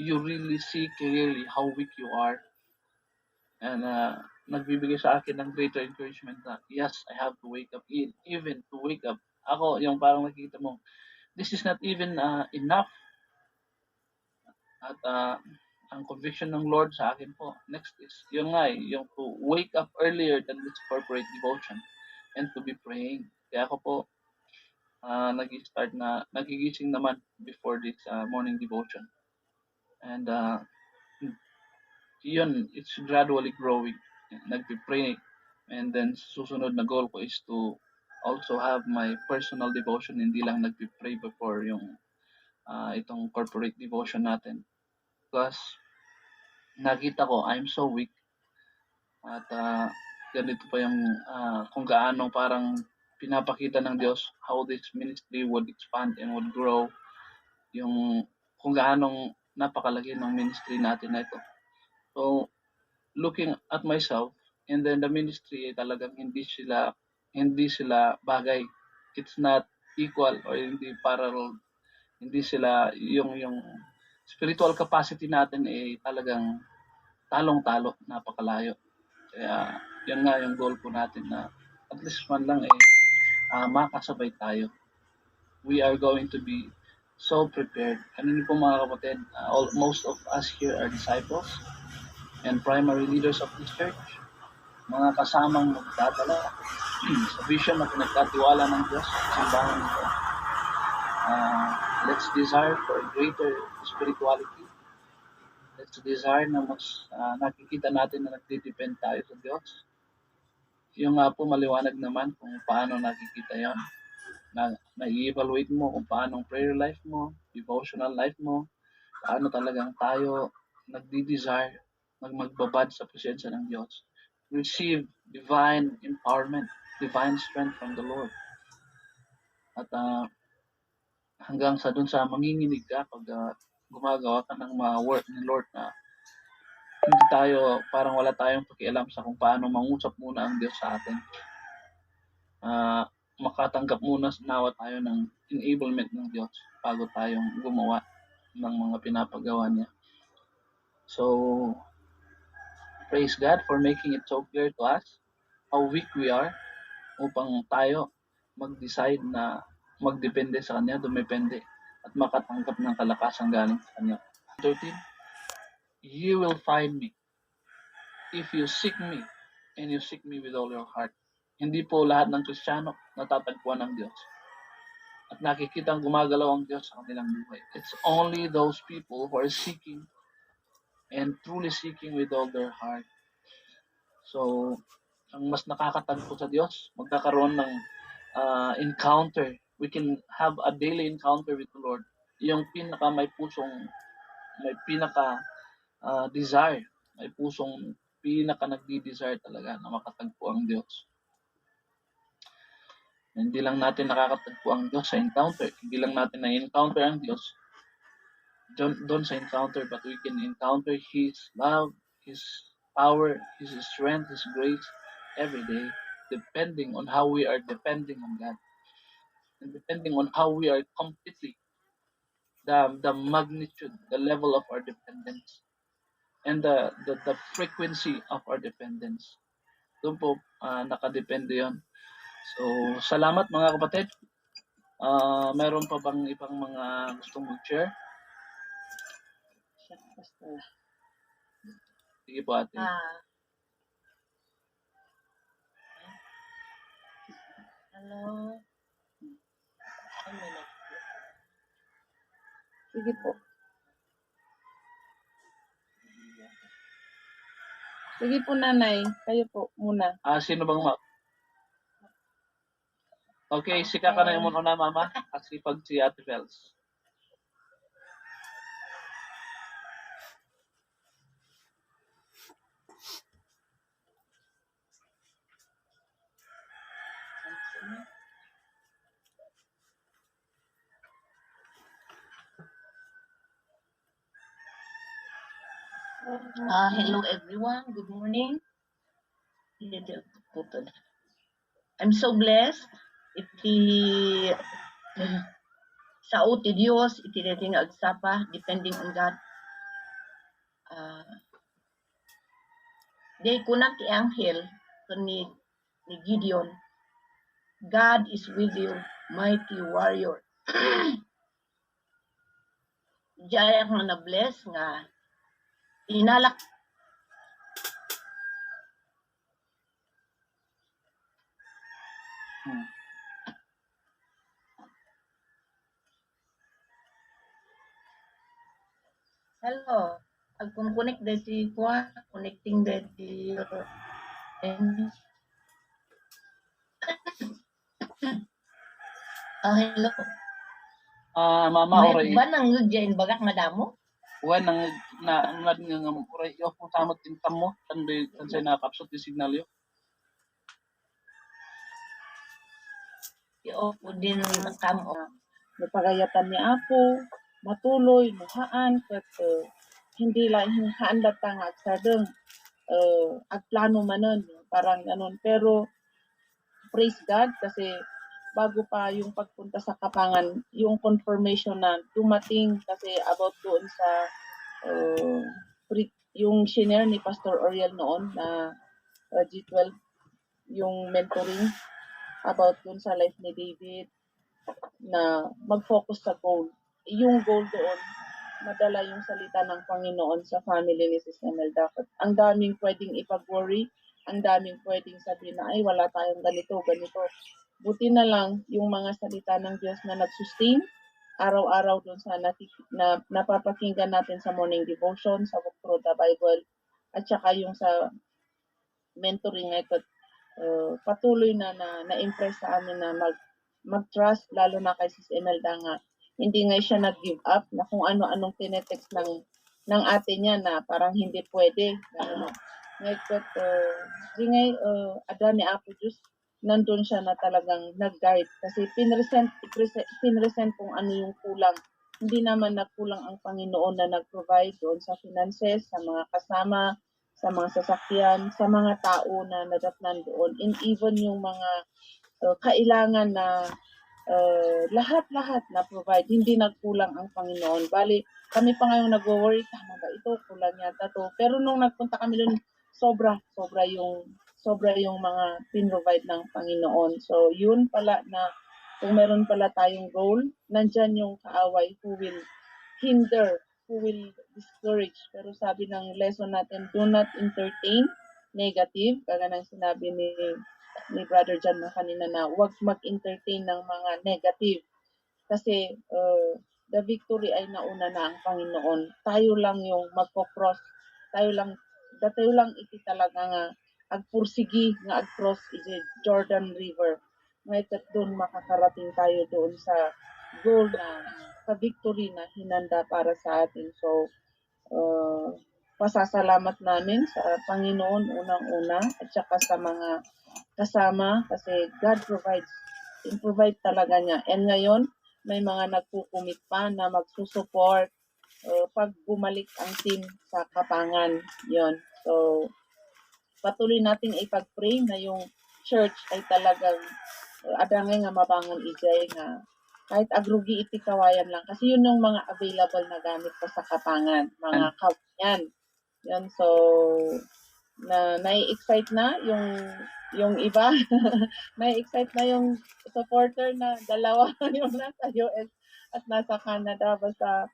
Speaker 1: you really see clearly how weak you are. And nagbibigay sa akin ng greater encouragement na yes, I have to wake up. Even to wake up. Ako, yung parang nakikita mo, this is not even enough. At ang conviction ng Lord sa akin po, next is, yung to wake up earlier than this corporate devotion and to be praying. Kaya ako po, nag-start na, nagigising naman before this morning devotion. And yun, it's gradually growing. Nagpipray. And then, susunod na goal ko is to also have my personal devotion, hindi lang nagpipray before yung itong corporate devotion natin. Because nakita ko, I'm so weak. At ganito pa yung kung gaano parang pinapakita ng Diyos how this ministry would expand and would grow. Yung kung gaano napakalaki ng ministry natin na ito. So, looking at myself, and then the ministry talagang hindi sila bagay. It's not equal or hindi parallel Hindi sila yung spiritual capacity natin ay talagang talong-talo, napakalayo. Kaya yun nga yung goal po natin na at least man lang makasabay tayo. We are going to be so prepared. Kanino po mga kapatid, most of us here are disciples and primary leaders of this church. Mga kasamang magdadala sa vision na pinagkatiwala ng Diyos sa simbahan nito. Let's desire for greater spirituality. Let's desire na mas nakikita natin na nagdidepend tayo sa Diyos. Yung nga po maliwanag naman kung paano nakikita yon. Na-evaluate mo kung paano ang prayer life mo, devotional life mo, paano talagang tayo nagdi-desire magbabad sa presensya ng Diyos. Receive divine empowerment, divine strength from the Lord. At hanggang sa dun sa manginginig ka pag gumagawa ka ng mga work ni Lord na hindi tayo, parang wala tayong pakialam sa kung paano mangusap muna ang Diyos sa atin. Makatanggap muna nawa tayo ng enablement ng Diyos bago tayong gumawa ng mga pinapagawa niya. So, praise God for making it so clear to us how weak we are upang tayo mag-decide na magdepende sa Kanya, dumepende at makatanggap ng kalakasan galing sa Kanya. 13, you will find me if you seek me and you seek me with all your heart. Hindi po lahat ng Kristiyano natatagpuan ng Diyos at nakikita ang gumagalaw ang Diyos sa kanilang buhay. It's only those people who are seeking and truly seeking with all their heart. So, ang mas nakakatagpo sa Diyos, magkakaroon ng encounter. We can have a daily encounter with the Lord. Yung pinaka may pusong, may pinaka desire, may pusong pinaka nagdi-desire talaga na makatagpo ang Diyos. Hindi lang natin nakakatagpo ang Diyos sa encounter. Hindi lang natin na-encounter ang Diyos doon sa encounter, but we can encounter His love, His power, His strength, His grace every day, depending on how we are depending on God. And depending on how we are completely, the magnitude, the level of our dependence, and the frequency of our dependence. Doon po, nakadepende yon. So, salamat mga kapatid. Meron pa bang ibang mga gustong mag-share? Sige po ate.
Speaker 3: Hello. Sige po. Sige po nanay, kayo po muna.
Speaker 1: Sino bang Okay, sika ka na yung muna mama. Kasi pag si Ate Fels.
Speaker 4: Hello everyone, good morning. I'm so blessed. Iti sao ti Dios, iti dating agsapa, depending on God. Day kunat ti anghel ni Gideon. God is with you, mighty warrior. Diyan ako na bless nga inalak Hello. Kung connect dati ko, connecting dati hello.
Speaker 1: Mama oray.
Speaker 4: Ba nang ngudyain bagak nga damo?
Speaker 1: Wan nang nga oray yo kung samot tintam mo tanday tansay nakapsot di signal yo.
Speaker 4: Yo po din nakamo.
Speaker 3: Napagayatan ni Apo, matuloy, muhaan, kat hindi lang haanda tang agsadeng agplano manon, parang ganon. Pero praise God kasi bago pa yung pagpunta sa Kapangan, yung confirmation na dumating kasi about doon sa yung senior ni Pastor Oriel noon na G12, yung mentoring about dun sa life ni David na mag-focus sa goal. Yung goal doon, madala yung salita ng Panginoon sa family ni Sis Imelda. Ang daming pwedeng ipag-worry, ang daming pwedeng sabihin na, ay, wala tayong ganito, ganito. Buti na lang yung mga salita ng Diyos na nag-sustain araw-araw doon sa napapakinggan natin sa morning devotion, sa Book Through the Bible, at saka yung sa mentoring na ito, patuloy na-impress sa amin na mag-trust, lalo na kay Sis Imelda nga. Hindi nga siya nag-give up na kung ano-anong tinetext ng ate niya na parang hindi pwede. Ngayon, ada ni Apo Diyos, nandun siya na talagang nag-guide. Kasi pinresent kung ano yung kulang. Hindi naman nagkulang ang Panginoon na nag-provide doon sa finances, sa mga kasama, sa mga sasakyan, sa mga tao na nadatnan doon, and even yung mga kailangan na lahat-lahat na provide, hindi nagkulang ang Panginoon. Bali, kami pa ngayong nag-worry, tama ba ito, kulang yata to. Pero nung nagpunta kami doon, sobra yung mga pin-provide ng Panginoon. So, yun pala na kung meron pala tayong goal, nandyan yung kaaway who will hinder, who will discourage. Pero sabi ng lesson natin, do not entertain negative. Kaya nang sinabi ni Brother John na kanina na huwag mag-entertain ng mga negative. Kasi the victory ay nauna na ang Panginoon. Tayo lang yung magpo-cross. Tayo lang iti talaga nga agpursigi nga ag-cross is Jordan River. Ngayon doon makakarating tayo doon sa goal na sa victory na hinanda para sa atin. So, pasasalamat namin sa Panginoon unang-una at saka sa mga kasama kasi God provide talaga niya. And ngayon, may mga nagkukumit pa na magsusupport pag bumalik ang team sa Kapangan. Yon. So, patuloy nating ipag-pray na yung church ay talagang adangay nga mabangon ijay nga kahit agrugi iti kawayan lang. Kasi yun yung mga available na gamit pa sa Kapangan. Mga kawayan. Yan. So, nai-excite na yung iba. Nai-excite na yung supporter na dalawa yung nasa US at nasa Canada. Basta,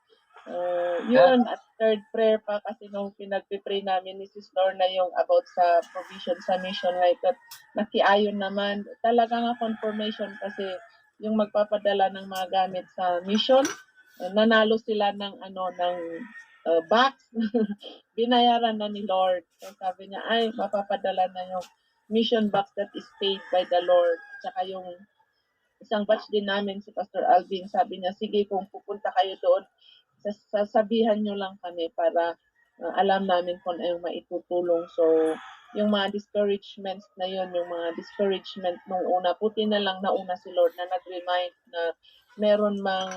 Speaker 3: yun, at third prayer pa kasi nung pinagpipray namin ni Sis Lorna yung about sa provision sa mission, right? At nakiayon naman. Talaga nga confirmation kasi yung magpapadala ng mga gamit sa mission, nanalo sila ng box. Binayaran na ni Lord. So sabi niya, ay, mapapadala na yung mission box that is paid by the Lord. Tsaka yung isang batch din namin, si Pastor Alvin, sabi niya, sige, kung pupunta kayo doon, sasabihan nyo lang kami para alam namin kung ano yung maitutulong. So, yung mga discouragements na yun, yung mga discouragement nung una, puti na lang nauna si Lord na nag-remind na meron mang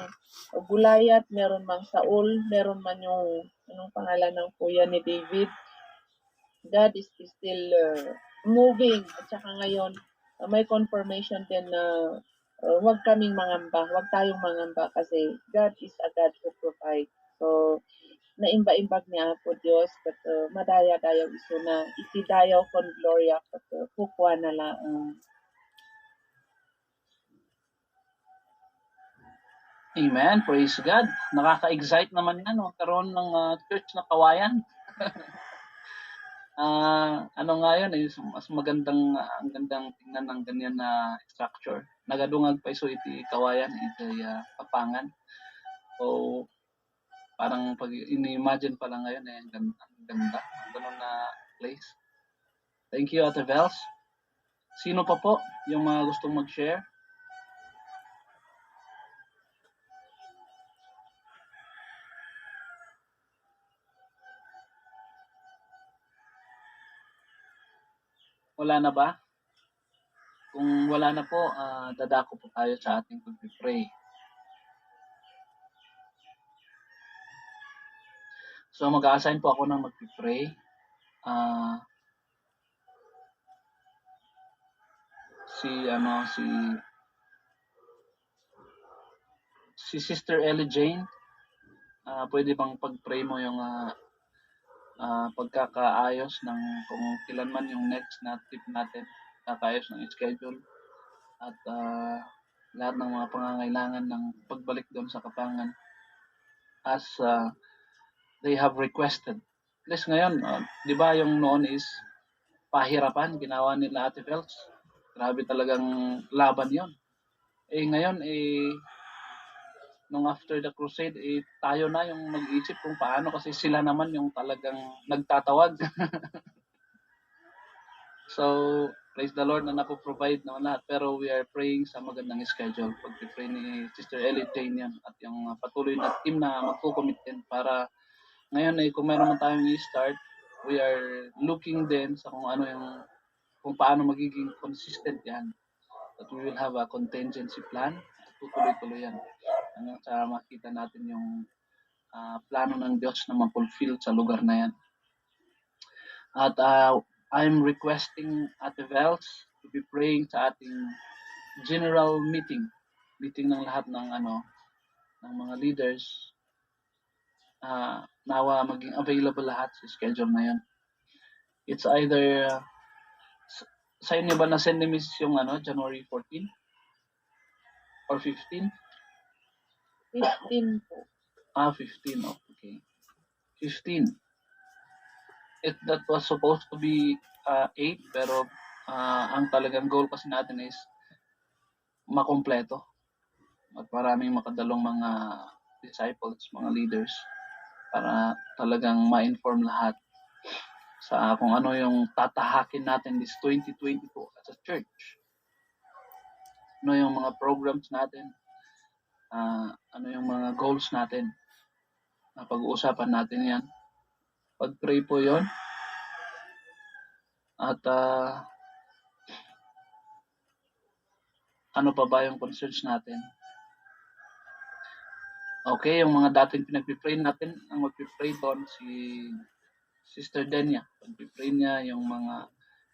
Speaker 3: Gulayat, meron mang Saul, meron man yung anong pangalan ng kuya ni David. God is still moving. At saka ngayon, may confirmation din na huwag kaming mangamba, huwag tayong mangamba kasi God is a God who provides. So, naimba-imbag niya po Diyos, but madaya-dayaw iso na itidayaw kon gloria, but kukwa na lang.
Speaker 1: Amen. Praise God. Nakaka-excite naman yan. Karoon ng church na kawayan. Ano nga yun, mas magandang, ang gandang tingnan ng ganyan na structure. Nagadungag pa iso iti kawayan, iti Kapangan. So, parang pag ini-imagine pa lang ngayon, ang ganda, ang ganun na place. Thank you, Ate Vels. Sino pa po yung mga gustong mag-share? Wala na ba? Kung wala na po, dadako po tayo sa ating pag-pray. So, mag-a-assign po ako ng mag-pray. Si Si Sister Ellie Jane, pwede bang pag-pray mo yung pagkakaayos ng kung kailan man yung next na trip natin, kakaayos ng schedule at lahat ng mga pangangailangan ng pagbalik doon sa Kapangan as they have requested. At least ngayon, di ba yung noon is pahirapan, ginawa nila Ate Fels. Grabe talagang laban yon. Ngayon, nung after the crusade, tayo na yung nag-iisip kung paano kasi sila naman yung talagang nagtatawag. So, praise the Lord na napoprovide naman lahat. Pero we are praying sa magandang schedule. Pag-pray ni Sister Ellie Jane yan at yung patuloy na team na magkukomit din para ngayon kung meron man tayong i-start, we are looking din sa kung paano magiging consistent yan. That we will have a contingency plan. Tutuloy-tuloy yan. Hanggang sa makita natin yung plano ng Diyos na ma-fulfill sa lugar na yan. At I'm requesting Ate Vels to be praying sa ating general meeting ng lahat ng ng mga leaders. Nawa maging available lahat sa schedule na yan. It's either sa inyo ba na send ni Miss yung January 14 or 15?
Speaker 3: 15 po.
Speaker 1: 15. Okay. 15. That was supposed to be 8 pero ang talagang goal kasi natin is makompleto at maraming makadalong mga disciples, mga leaders para talagang ma-inform lahat sa kung ano yung tatahakin natin this 2022 as a church. Ano yung mga programs natin, ano yung mga goals natin. Pag-uusapan natin yan. Pag-pray po yon. At ano pa ba yung concerns natin? Okay, yung mga dating pinag-pray natin, ang mag-pray doon si Sister Denya. Pag-pray niya yung mga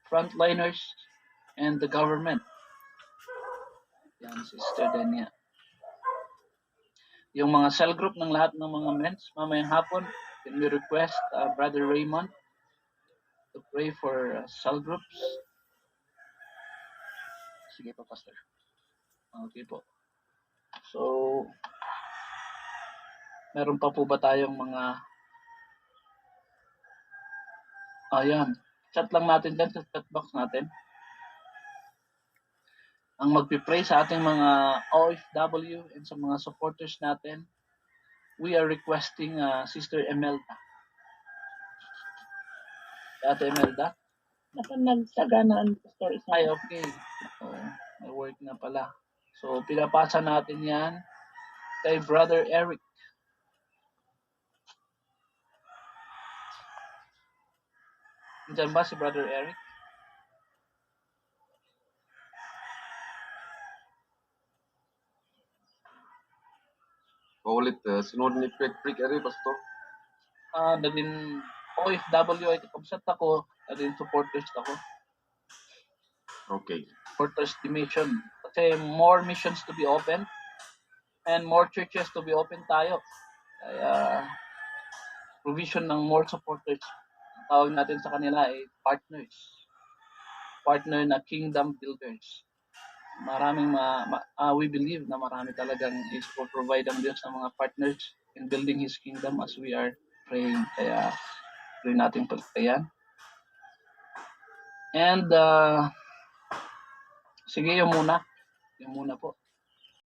Speaker 1: frontliners and the government. Yan, Sister Denya. Yung mga cell group ng lahat ng mga mens, mamayang hapon, can we request Brother Raymond to pray for cell groups? Sige po, Pastor. Okay po. So, meron pa po ba tayong mga ayan, chat lang natin dyan sa chat box natin. Ang magpipray sa ating mga OFW and sa mga supporters natin, we are requesting Sister Emelda. Ate Emelda?
Speaker 3: Napanagsaganaan po stories.
Speaker 1: Ay, okay. So, may work na pala. So, pinapasa natin yan kay Brother Eric. Diyan ba si Brother Eric?
Speaker 5: Paulit, sunod ni Prik Eri, Pastor.
Speaker 1: Naging OFW ay kapsat ako, naging supporters ako.
Speaker 5: Okay.
Speaker 1: Supporters the mission. Kasi more missions to be open and more churches to be open tayo. Kaya provision ng more supporters. Tawag natin sa kanila ay partners. Partner na kingdom builders. Maraming we believe na marami talagang is provide ang Diyos ng mga partners in building His kingdom as we are praying. Kaya pray natin pagtayan. And sige, yung muna po.